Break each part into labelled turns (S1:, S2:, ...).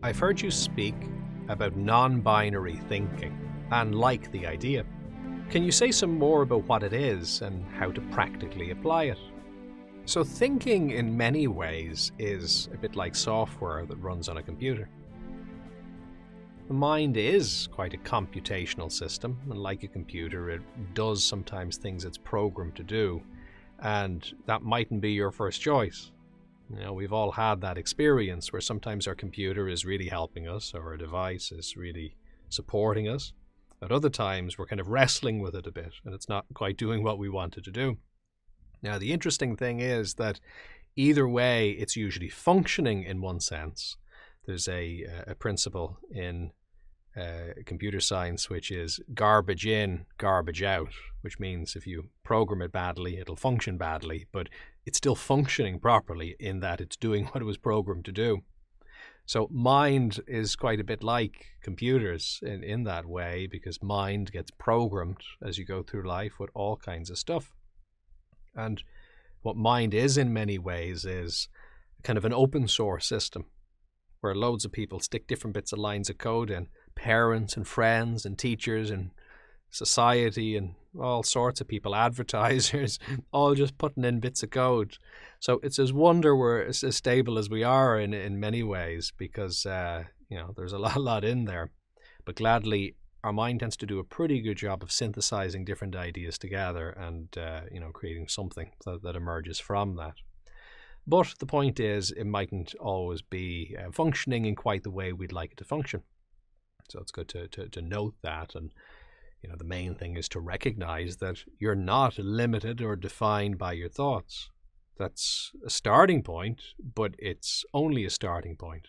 S1: I've heard you speak about non-binary thinking and like the idea. Can you say some more about what it is and how to practically apply it? So thinking in many ways is a bit like software that runs on a computer. The mind is quite a computational system, and like a computer, it does sometimes things it's programmed to do, and that mightn't be your first choice. You know, we've all had that experience where sometimes our computer is really helping us, or our device is really supporting us. At other times, we're kind of wrestling with it a bit, and it's not quite doing what we want it to do. Now, the interesting thing is that either way, it's usually functioning in one sense. There's a principle in computer science which is garbage in, garbage out, which means if you program it badly, it'll function badly, but it's still functioning properly in that it's doing what it was programmed to do. So mind is quite a bit like computers in that way, because mind gets programmed as you go through life with all kinds of stuff. And what mind is in many ways is kind of an open source system where loads of people stick different bits of lines of code in, parents and friends and teachers and society and all sorts of people, advertisers, all just putting in bits of code. So it's a wonder we're as stable as we are in many ways, because there's a lot in there. But gladly, our mind tends to do a pretty good job of synthesizing different ideas together and creating something that emerges from that. But the point is, it mightn't always be functioning in quite the way we'd like it to function. So it's good to note that. And the main thing is to recognize that you're not limited or defined by your thoughts. That's a starting point, but it's only a starting point.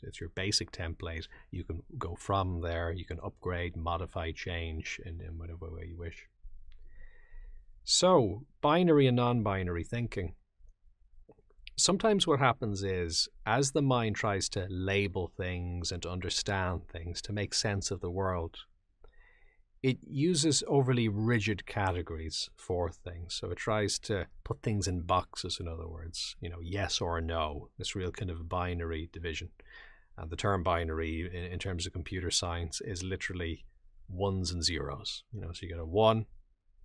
S1: It's your basic template. You can go from there. You can upgrade, modify, change in whatever way you wish. So, binary and non-binary thinking. Sometimes what happens is, as the mind tries to label things and to understand things, to make sense of the world, it uses overly rigid categories for things. So it tries to put things in boxes, in other words, yes or no, this real kind of binary division. And the term binary in terms of computer science is literally ones and zeros. So you get a 1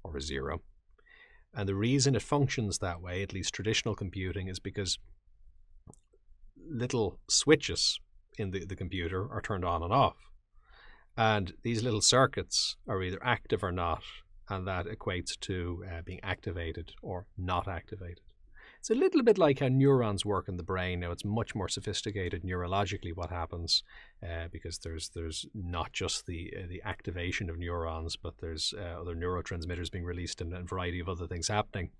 S1: or a 0. And the reason it functions that way, at least traditional computing, is because little switches in the computer are turned on and off. And these little circuits are either active or not, and that equates to being activated or not activated. It's a little bit like how neurons work in the brain. Now, it's much more sophisticated neurologically what happens, because there's not just the activation of neurons, but there's other neurotransmitters being released and a variety of other things happening.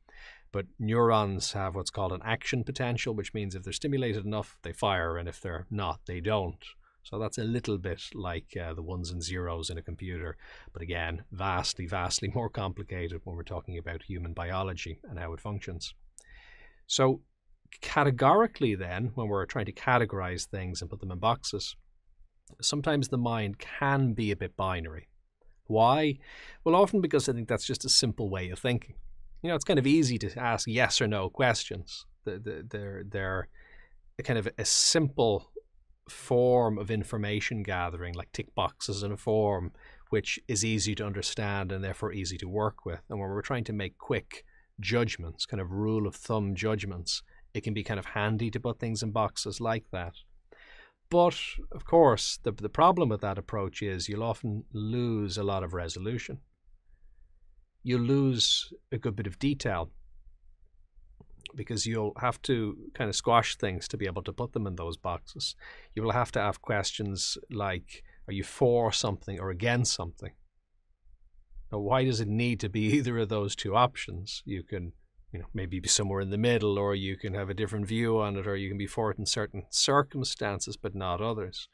S1: But neurons have what's called an action potential, which means if they're stimulated enough, they fire, and if they're not, they don't. So that's a little bit like the ones and zeros in a computer. But again, vastly, vastly more complicated when we're talking about human biology and how it functions. So categorically then, when we're trying to categorize things and put them in boxes, sometimes the mind can be a bit binary. Why? Well, often because I think that's just a simple way of thinking. It's kind of easy to ask yes or no questions. They're a kind of a simple form of information gathering, like tick boxes in a form, which is easy to understand and therefore easy to work with. And when we're trying to make quick judgments, kind of rule of thumb judgments, it can be kind of handy to put things in boxes like that. But of course, the problem with that approach is you'll often lose a lot of resolution. You'll lose a good bit of detail, because you'll have to kind of squash things to be able to put them in those boxes. You will have to ask questions like, are you for something or against something? Now, why does it need to be either of those two options? You can, maybe be somewhere in the middle, or you can have a different view on it, or you can be for it in certain circumstances, but not others.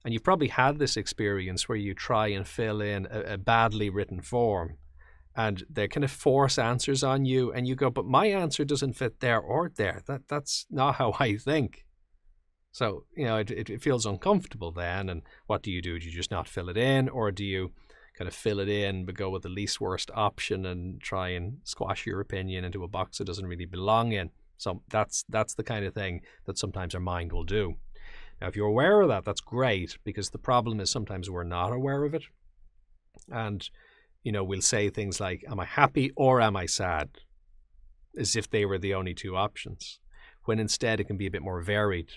S1: And you've probably had this experience where you try and fill in a badly written form, and they kind of force answers on you, and you go, but my answer doesn't fit there or there. That's not how I think. So, it feels uncomfortable then. And what do? Do you just not fill it in, or do you kind of fill it in but go with the least worst option and try and squash your opinion into a box it doesn't really belong in? So that's the kind of thing that sometimes our mind will do. Now, if you're aware of that, that's great, because the problem is sometimes we're not aware of it. And, we'll say things like, am I happy or am I sad? As if they were the only two options, when instead it can be a bit more varied.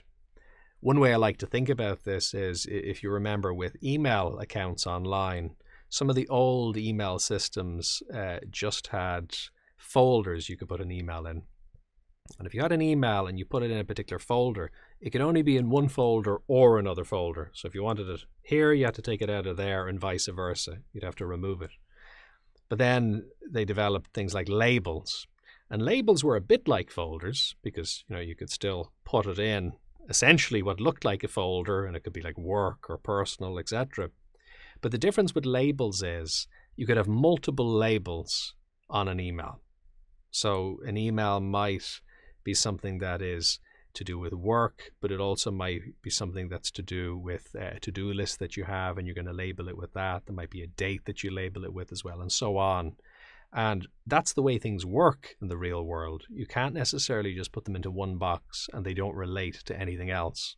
S1: One way I like to think about this is, if you remember with email accounts online, some of the old email systems just had folders you could put an email in. And if you had an email and you put it in a particular folder, it could only be in one folder or another folder. So if you wanted it here, you had to take it out of there, and vice versa. You'd have to remove it. But then they developed things like labels. And labels were a bit like folders, because you could still put it in essentially what looked like a folder, and it could be like work or personal, etc. But the difference with labels is you could have multiple labels on an email. So an email might be something that is to do with work, but it also might be something that's to do with a to-do list that you have, and you're going to label it with that. There might be a date that you label it with as well, and so on. And that's the way things work in the real world. You can't necessarily just put them into one box and they don't relate to anything else.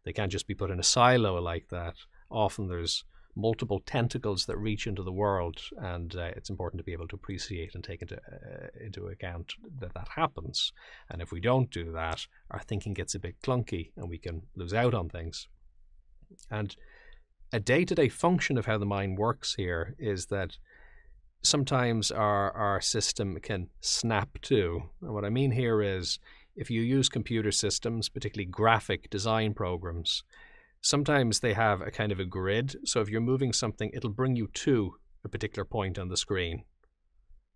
S1: They can't just be put in a silo like that. Often there's multiple tentacles that reach into the world, and it's important to be able to appreciate and take into account that happens. And if we don't do that, our thinking gets a bit clunky and we can lose out on things. And a day-to-day function of how the mind works here is that sometimes our system can snap to. And what I mean here is, if you use computer systems, particularly graphic design programs, sometimes they have a kind of a grid. So if you're moving something, it'll bring you to a particular point on the screen.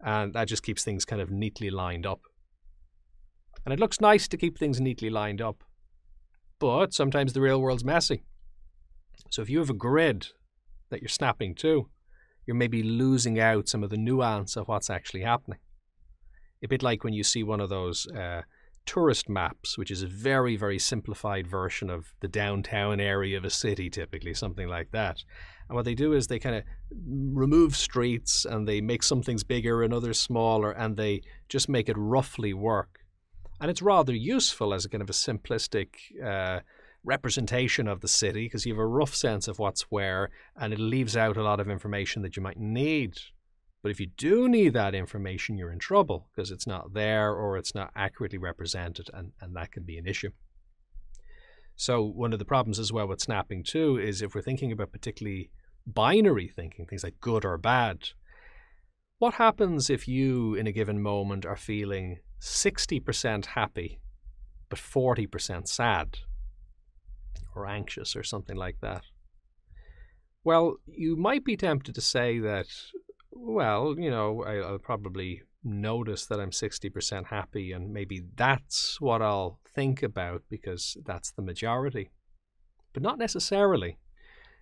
S1: And that just keeps things kind of neatly lined up. And it looks nice to keep things neatly lined up. But sometimes the real world's messy. So if you have a grid that you're snapping to, you're maybe losing out some of the nuance of what's actually happening. A bit like when you see one of those tourist maps, which is a very, very simplified version of the downtown area of a city, typically, something like that. And what they do is they kind of remove streets, and they make some things bigger and others smaller, and they just make it roughly work. And it's rather useful as a kind of a simplistic representation of the city, because you have a rough sense of what's where, and it leaves out a lot of information that you might need. But if you do need that information, you're in trouble, because it's not there or it's not accurately represented, and that can be an issue. So one of the problems as well with snapping too is, if we're thinking about particularly binary thinking, things like good or bad, what happens if you in a given moment are feeling 60% happy but 40% sad or anxious or something like that? Well, you might be tempted to say that, well, I'll probably notice that I'm 60% happy, and maybe that's what I'll think about because that's the majority. But not necessarily,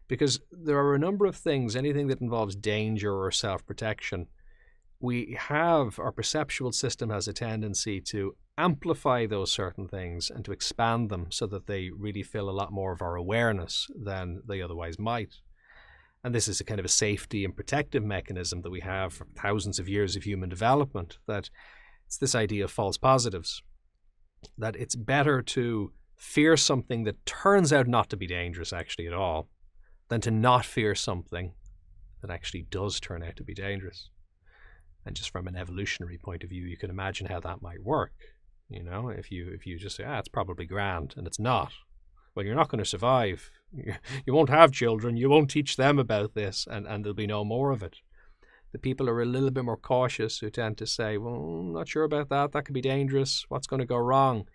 S1: because there are a number of things, anything that involves danger or self-protection, our perceptual system has a tendency to amplify those certain things and to expand them so that they really fill a lot more of our awareness than they otherwise might. And this is a kind of a safety and protective mechanism that we have for thousands of years of human development, that it's this idea of false positives, that it's better to fear something that turns out not to be dangerous actually at all than to not fear something that actually does turn out to be dangerous. And just from an evolutionary point of view, you can imagine how that might work. If you just say, it's probably grand, and it's not, well, you're not going to survive. You won't have children. You won't teach them about this, and there'll be no more of it. The people who are a little bit more cautious, who tend to say, well, I'm not sure about that. That could be dangerous. What's going to go wrong?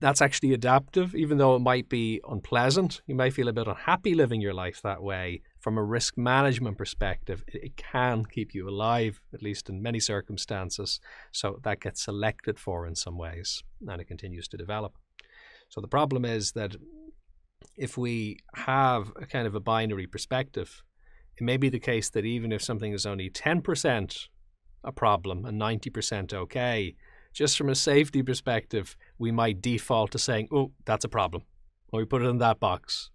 S1: That's actually adaptive, even though it might be unpleasant. You might feel a bit unhappy living your life that way. From a risk management perspective, it can keep you alive, at least in many circumstances. So that gets selected for in some ways, and it continues to develop. So the problem is that if we have a kind of a binary perspective, it may be the case that even if something is only 10% a problem and 90% okay, just from a safety perspective, we might default to saying, oh, that's a problem, or we put it in that box,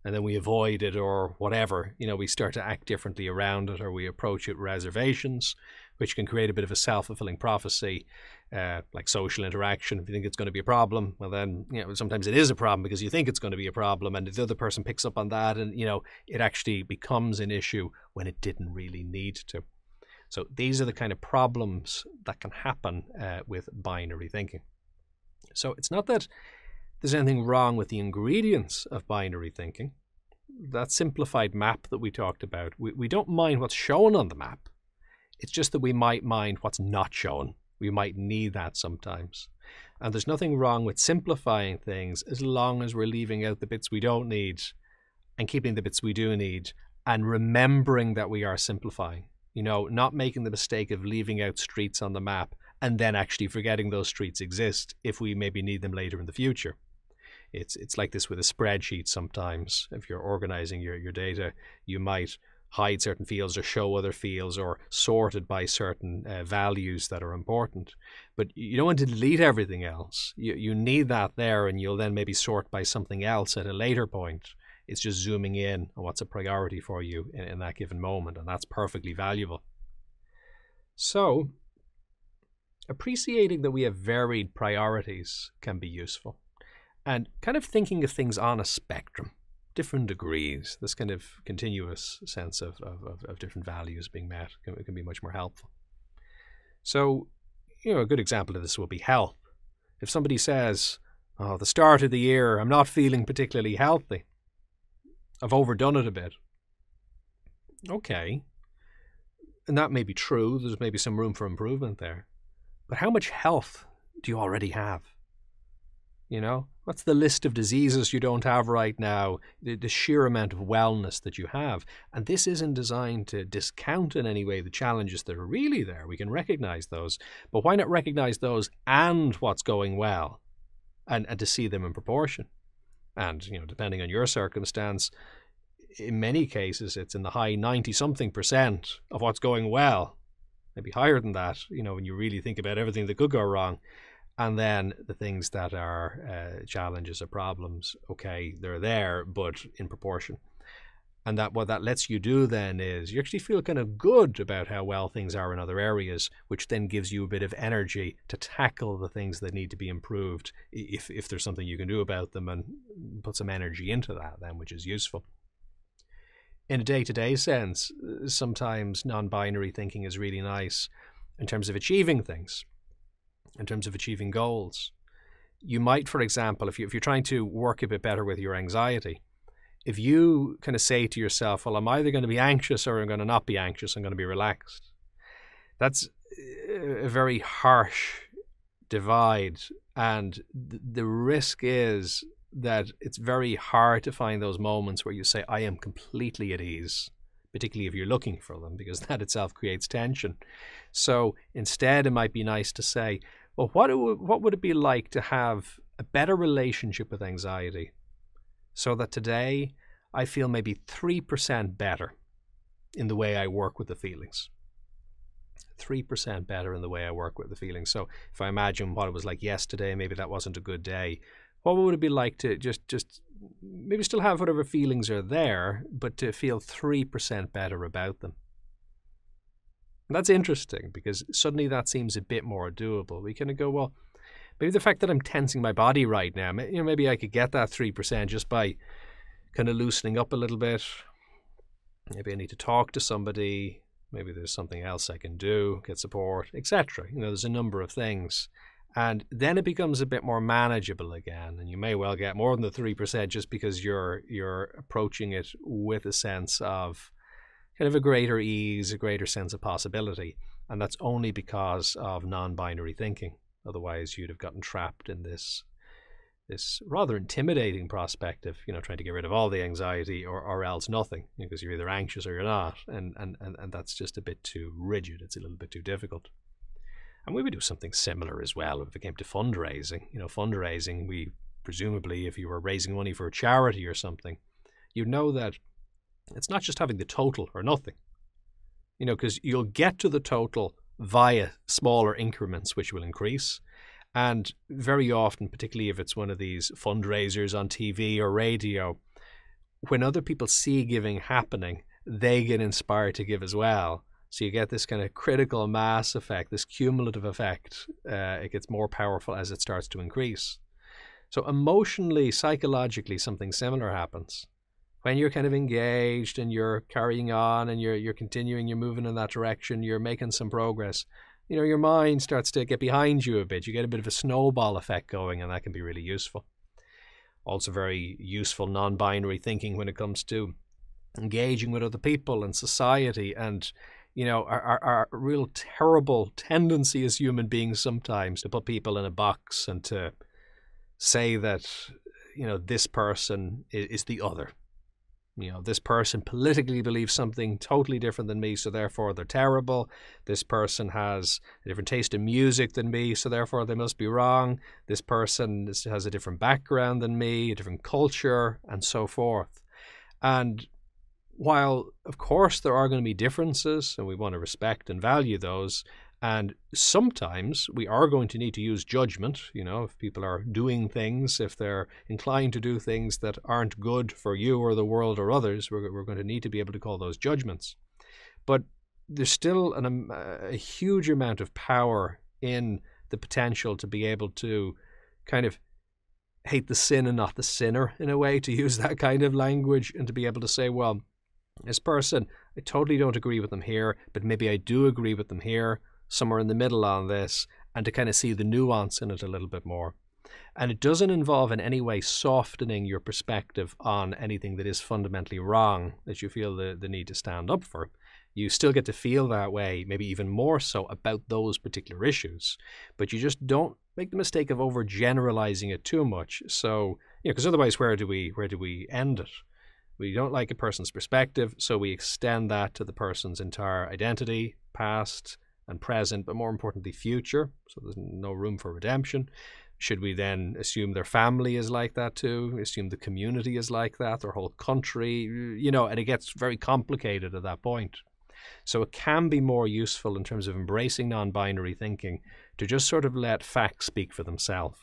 S1: and then we avoid it or whatever. We start to act differently around it, or we approach it with reservations, which can create a bit of a self-fulfilling prophecy, like social interaction. If you think it's going to be a problem, well then, sometimes it is a problem because you think it's going to be a problem, and if the other person picks up on that, and it actually becomes an issue when it didn't really need to. So these are the kind of problems that can happen with binary thinking. So it's not that there's anything wrong with the ingredients of binary thinking. That simplified map that we talked about, we don't mind what's shown on the map. It's just that we might mind what's not shown. We might need that sometimes. And there's nothing wrong with simplifying things as long as we're leaving out the bits we don't need and keeping the bits we do need, and remembering that we are simplifying. Not making the mistake of leaving out streets on the map and then actually forgetting those streets exist if we maybe need them later in the future. It's like this with a spreadsheet sometimes. If you're organizing your data, you might hide certain fields or show other fields or sort it by certain values that are important. But you don't want to delete everything else. You need that there, and you'll then maybe sort by something else at a later point. It's just zooming in on what's a priority for you in that given moment, and that's perfectly valuable. So, appreciating that we have varied priorities can be useful, and kind of thinking of things on a spectrum, different degrees, this kind of continuous sense of different values being met can be much more helpful. So, a good example of this will be health. If somebody says, the start of the year, I'm not feeling particularly healthy, I've overdone it a bit. Okay. And that may be true. There's maybe some room for improvement there. But how much health do you already have? What's the list of diseases you don't have right now? The sheer amount of wellness that you have. And this isn't designed to discount in any way the challenges that are really there. We can recognize those. But why not recognize those and what's going well? And to see them in proportion. And, depending on your circumstance, in many cases, it's in the high 90-something% of what's going well. Maybe higher than that, when you really think about everything that could go wrong. And then the things that are challenges or problems, okay, they're there, but in proportion. And that what that lets you do then is you actually feel kind of good about how well things are in other areas, which then gives you a bit of energy to tackle the things that need to be improved if there's something you can do about them, and put some energy into that then, which is useful. In a day-to-day sense, sometimes non-binary thinking is really nice in terms of achieving things, in terms of achieving goals. You might, for example, if you're trying to work a bit better with your anxiety, if you kind of say to yourself, well, I'm either going to be anxious or I'm going to not be anxious, I'm going to be relaxed. That's a very harsh divide. And the risk is that it's very hard to find those moments where you say, I am completely at ease, particularly if you're looking for them, because that itself creates tension. So instead, it might be nice to say, well, what would it be like to have a better relationship with anxiety, so that today I feel maybe 3% better in the way I work with the feelings. 3% better in the way I work with the feelings. So if I imagine what it was like yesterday, maybe that wasn't a good day, what would it be like to just maybe still have whatever feelings are there, but to feel 3% better about them? And that's interesting, because suddenly that seems a bit more doable. We kind of go, well, maybe the fact that I'm tensing my body right now, maybe I could get that 3% just by kind of loosening up a little bit. Maybe I need to talk to somebody. Maybe there's something else I can do, get support, etc. There's a number of things. And then it becomes a bit more manageable again. And you may well get more than the 3% just because you're approaching it with a sense of kind of a greater ease, a greater sense of possibility. And that's only because of non-binary thinking. Otherwise, you'd have gotten trapped in this rather intimidating prospect of, trying to get rid of all the anxiety or else nothing, because you're either anxious or you're not. And that's just a bit too rigid. It's a little bit too difficult. And we would do something similar as well if it came to fundraising. Fundraising, we presumably, if you were raising money for a charity or something, you know that it's not just having the total or nothing, because you'll get to the total via smaller increments, which will increase. And very often, particularly if it's one of these fundraisers on TV or radio, when other people see giving happening, they get inspired to give as well. So you get this kind of critical mass effect, this cumulative effect. It gets more powerful as it starts to increase. So emotionally, psychologically, something similar happens. When you're kind of engaged and you're carrying on and you're continuing, you're moving in that direction, you're making some progress, you know, your mind starts to get behind you a bit. You get a bit of a snowball effect going, and that can be really useful. Also very useful non-binary thinking when it comes to engaging with other people and society, and you know, our real terrible tendency as human beings sometimes to put people in a box and to say that, you know, this person is the other. You know, this person politically believes something totally different than me, so therefore they're terrible. This person has a different taste in music than me, so therefore they must be wrong. This person has a different background than me, a different culture, and so forth. And while, of course, there are going to be differences, and we want to respect and value those, and sometimes we are going to need to use judgment, you know, if people are doing things, if they're inclined to do things that aren't good for you or the world or others, we're going to need to be able to call those judgments. But there's still a huge amount of power in the potential to be able to kind of hate the sin and not the sinner, in a way, to use that kind of language, and to be able to say, well, this person, I totally don't agree with them here, but maybe I do agree with them here, somewhere in the middle on this, and to kind of see the nuance in it a little bit more. And it doesn't involve in any way softening your perspective on anything that is fundamentally wrong that you feel the need to stand up for. You still get to feel that way, maybe even more so, about those particular issues, but you just don't make the mistake of overgeneralizing it too much. So, you know, because otherwise, where do we end it? We don't like a person's perspective, so we extend that to the person's entire identity, past and present, but more importantly, future. So there's no room for redemption. Should we then assume their family is like that too? Assume the community is like that, their whole country, you know, and it gets very complicated at that point. So it can be more useful in terms of embracing non-binary thinking to just sort of let facts speak for themselves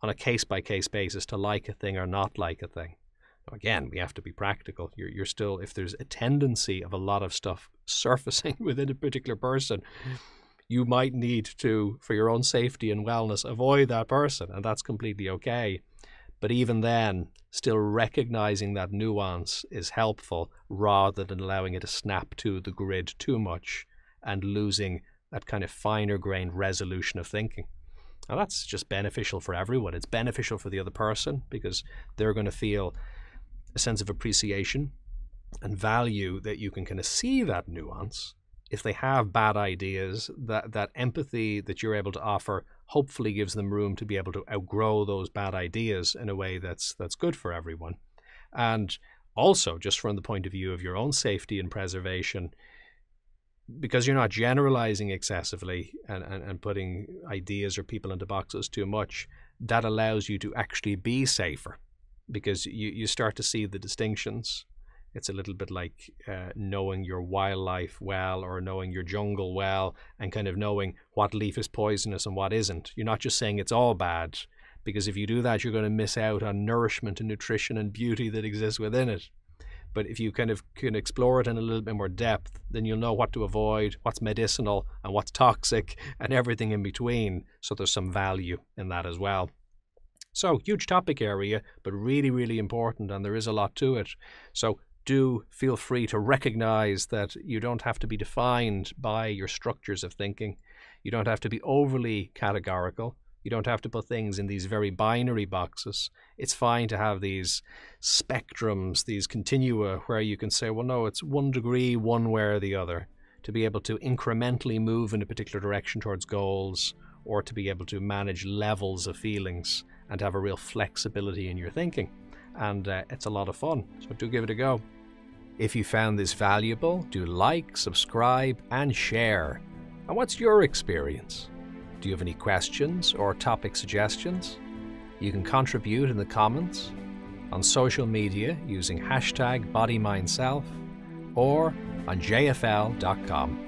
S1: on a case-by-case basis, to like a thing or not like a thing. Again, we have to be practical. You're still, if there's a tendency of a lot of stuff surfacing within a particular person, you might need to, for your own safety and wellness, avoid that person, and that's completely okay. But even then, still recognizing that nuance is helpful, rather than allowing it to snap to the grid too much and losing that kind of finer grained resolution of thinking. Now that's just beneficial for everyone. It's beneficial for the other person because they're going to feel a sense of appreciation and value, that you can kind of see that nuance. If they have bad ideas, that empathy that you're able to offer hopefully gives them room to be able to outgrow those bad ideas in a way that's good for everyone. And also, just from the point of view of your own safety and preservation, because you're not generalizing excessively and putting ideas or people into boxes too much, that allows you to actually be safer, because you start to see the distinctions. It's a little bit like knowing your wildlife well, or knowing your jungle well, and kind of knowing what leaf is poisonous and what isn't. You're not just saying it's all bad, because if you do that, you're going to miss out on nourishment and nutrition and beauty that exists within it. But if you kind of can explore it in a little bit more depth, then you'll know what to avoid, what's medicinal and what's toxic, and everything in between. So there's some value in that as well. So huge topic area, but really, really important, and there is a lot to it. So do feel free to recognize that you don't have to be defined by your structures of thinking. You don't have to be overly categorical. You don't have to put things in these very binary boxes. It's fine to have these spectrums, these continua, where you can say, well, no, it's 1 degree one way or the other, to be able to incrementally move in a particular direction towards goals, or to be able to manage levels of feelings and have a real flexibility in your thinking. And it's a lot of fun, so do give it a go. If you found this valuable, do like, subscribe, and share. And what's your experience? Do you have any questions or topic suggestions? You can contribute in the comments, on social media using #bodymindself, or on jfl.com.